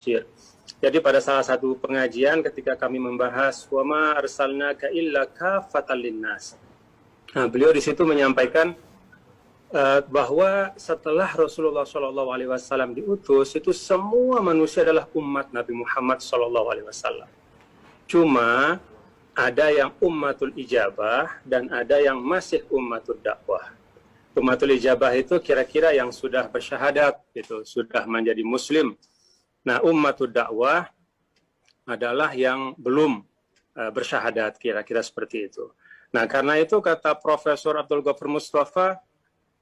Mesir. Jadi pada salah satu pengajian ketika kami membahas wama arsalnaka illa kafatan linnas. Nah, beliau di situ menyampaikan bahwa setelah Rasulullah SAW diutus, itu semua manusia adalah umat Nabi Muhammad SAW. Cuma ada yang ummatul ijabah dan ada yang masih ummatul dakwah. Ummatul ijabah itu kira-kira yang sudah bersyahadat, gitu, sudah menjadi muslim. Nah, ummatul dakwah adalah yang belum bersyahadat, kira-kira seperti itu. Nah, karena itu kata Profesor Abdul Ghaffar Mustafa,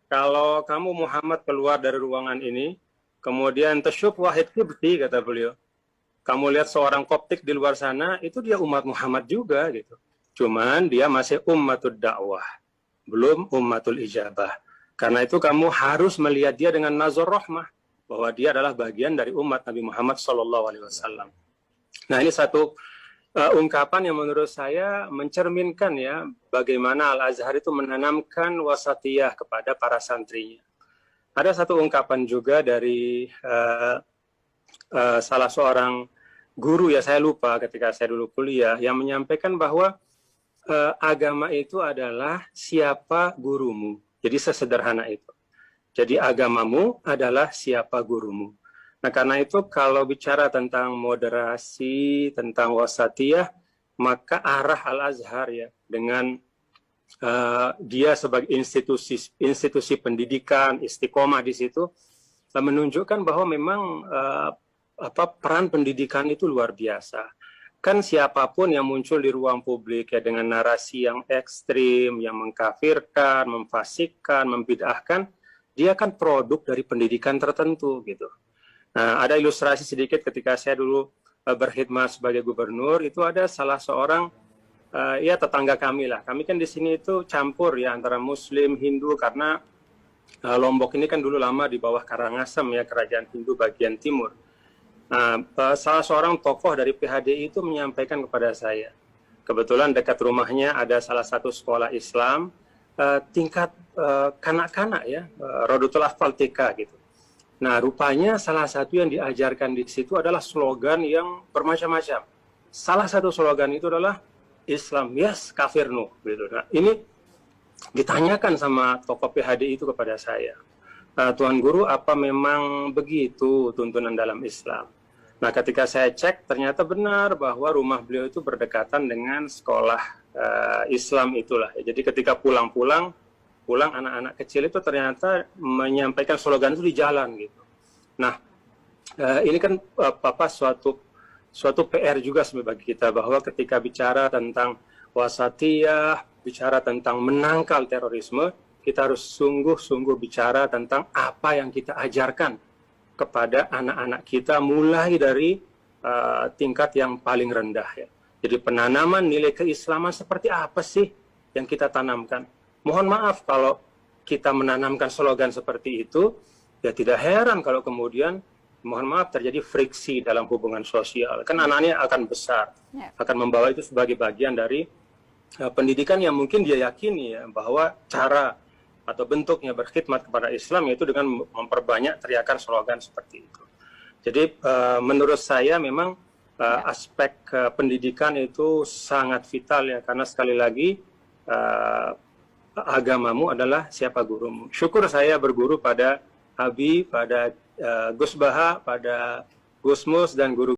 kalau kamu Muhammad keluar dari ruangan ini, kemudian tasyuf wahid kibti, kata beliau, kamu lihat seorang Koptik di luar sana, itu dia umat Muhammad juga, gitu. Cuman dia masih ummatul dakwah, belum ummatul ijabah. Karena itu kamu harus melihat dia dengan nazar rahmah, bahwa dia adalah bagian dari umat Nabi Muhammad SAW. Nah, ini satu ungkapan yang menurut saya mencerminkan ya bagaimana Al-Azhar itu menanamkan wasatiyah kepada para santrinya. Ada satu ungkapan juga dari salah seorang guru, ya saya lupa ketika saya dulu kuliah, yang menyampaikan bahwa agama itu adalah siapa gurumu. Jadi sesederhana itu. Jadi agamamu adalah siapa gurumu. Nah, karena itu kalau bicara tentang moderasi, tentang wasatiyah, maka arah Al-Azhar ya dengan dia sebagai institusi pendidikan, istiqomah di situ menunjukkan bahwa memang peran pendidikan itu luar biasa. Kan siapapun yang muncul di ruang publik ya dengan narasi yang ekstrim, yang mengkafirkan, memfasikkan, membid'ahkan, dia kan produk dari pendidikan tertentu gitu. Nah, ada ilustrasi sedikit ketika saya dulu berkhidmat sebagai gubernur, itu ada salah seorang ya tetangga kami lah. Kami kan di sini itu campur ya antara Muslim, Hindu, karena Lombok ini kan dulu lama di bawah Karangasem ya, kerajaan Hindu bagian timur. Nah, salah seorang tokoh dari PHDI itu menyampaikan kepada saya, kebetulan dekat rumahnya ada salah satu sekolah Islam, tingkat kanak-kanak ya, Rodotul Atfal TK gitu. Nah, rupanya salah satu yang diajarkan di situ adalah slogan yang bermacam-macam. Salah satu slogan itu adalah Islam yes, kafir no gitu. Nah, ini ditanyakan sama tokoh PHDI itu kepada saya. Tuan Guru, apa memang begitu tuntunan dalam Islam? Nah, ketika saya cek, ternyata benar bahwa rumah beliau itu berdekatan dengan sekolah Islam itulah. Jadi ketika pulang anak-anak kecil itu ternyata menyampaikan slogan itu di jalan gitu. Nah, ini kan suatu PR juga bagi kita, bahwa ketika bicara tentang wasatiyah, bicara tentang menangkal terorisme, kita harus sungguh-sungguh bicara tentang apa yang kita ajarkan kepada anak-anak kita mulai dari tingkat yang paling rendah ya. Jadi penanaman nilai keislaman seperti apa sih yang kita tanamkan? Mohon maaf kalau kita menanamkan slogan seperti itu, ya tidak heran kalau kemudian, mohon maaf, terjadi friksi dalam hubungan sosial. Kan anak-anaknya akan besar, akan membawa itu sebagai bagian dari pendidikan yang mungkin dia yakini ya, bahwa cara atau bentuknya berkhidmat kepada Islam yaitu dengan memperbanyak teriakan slogan seperti itu. Jadi menurut saya memang aspek pendidikan itu sangat vital ya, karena sekali lagi agamamu adalah siapa gurumu. Syukur saya berguru pada Habib, pada Gus Baha, pada Gus Mus dan guru